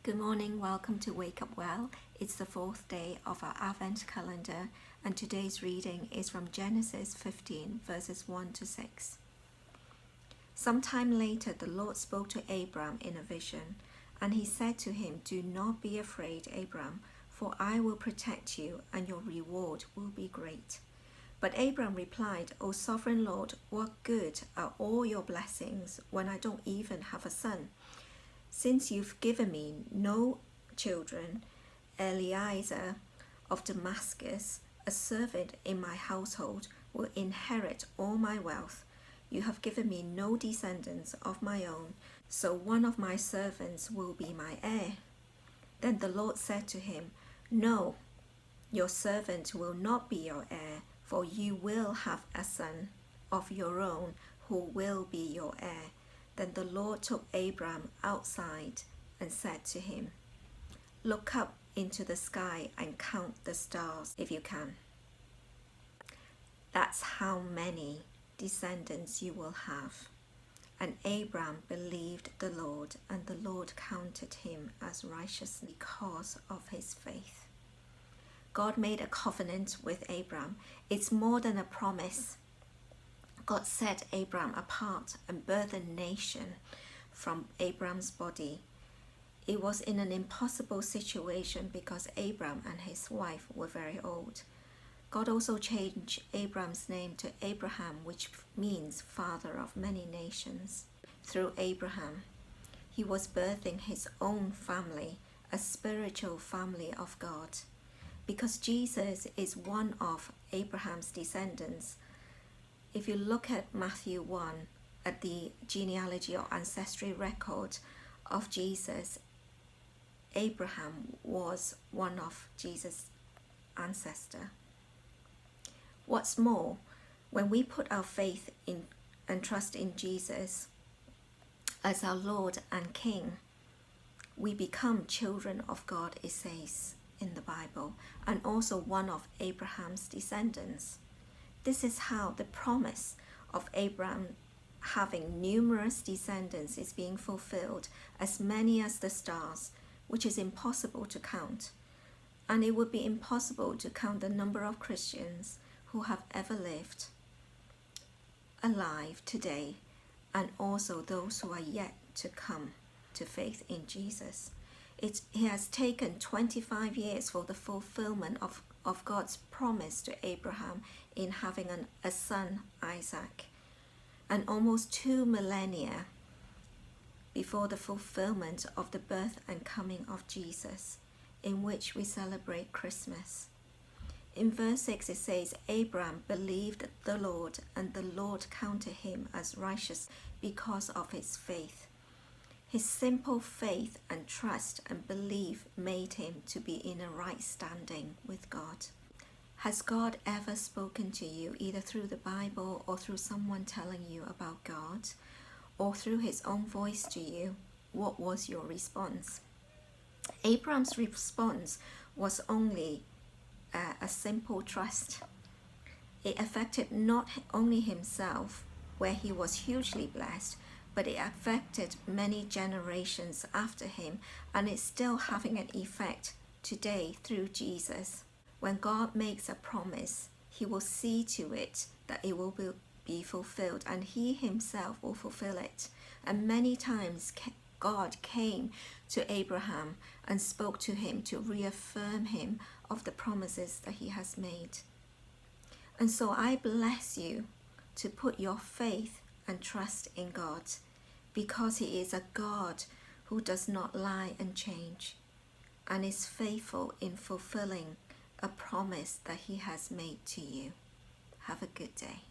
Good morning, welcome to Wake Up Well. It's the fourth day of our Advent calendar, and today's reading is from Genesis 15, verses 1 to 6. Sometime later, the Lord spoke to Abram in a vision, and he said to him, "Do not be afraid, Abram, for I will protect you, and your reward will be great." But Abram replied, "O sovereign Lord, what good are all your blessings when I don't even have a son? Since you've given me no children, Eliezer of Damascus, a servant in my household, will inherit all my wealth. You have given me no descendants of my own, so one of my servants will be my heir." Then the Lord said to him, "No, your servant will not be your heir, for you will have a son of your own who will be your heir." Then the Lord took Abram outside and said to him, "Look up into the sky and count the stars if you can. That's how many descendants you will have." And Abram believed the Lord, and the Lord counted him as righteous because of his faith. God made a covenant with Abram. It's more than a promise. God set Abram apart and birthed a nation from Abram's body. It was in an impossible situation because Abram and his wife were very old. God also changed Abram's name to Abraham, which means father of many nations. Through Abraham, he was birthing his own family, a spiritual family of God. Because Jesus is one of Abraham's descendants, if you look at Matthew 1, at the genealogy or ancestry record of Jesus, Abraham was one of Jesus' ancestors. What's more, when we put our faith in and trust in Jesus as our Lord and King, we become children of God, it says in the Bible, and also one of Abraham's descendants. This is how the promise of Abraham having numerous descendants is being fulfilled, as many as the stars, which is impossible to count. And it would be impossible to count the number of Christians who have ever lived alive today, and also those who are yet to come to faith in Jesus. It has taken 25 years for the fulfillment of God's promise to Abraham in having a son, Isaac, and almost 2 millennia before the fulfillment of the birth and coming of Jesus, in which we celebrate Christmas. In verse 6 it says, "Abram believed the Lord, and the Lord counted him as righteous because of his faith." His simple faith and trust and belief made him to be in a right standing with God. Has God ever spoken to you, either through the Bible or through someone telling you about God, or through his own voice to you? What was your response? Abraham's response was only a simple trust. It affected not only himself, where he was hugely blessed, but it affected many generations after him, and it's still having an effect today through Jesus. When God makes a promise, he will see to it that it will be fulfilled, and he himself will fulfill it. And many times God came to Abraham and spoke to him to reaffirm him of the promises that he has made. And so I bless you to put your faith and trust in God, because he is a God who does not lie and change, and is faithful in fulfilling a promise that he has made to you. Have a good day.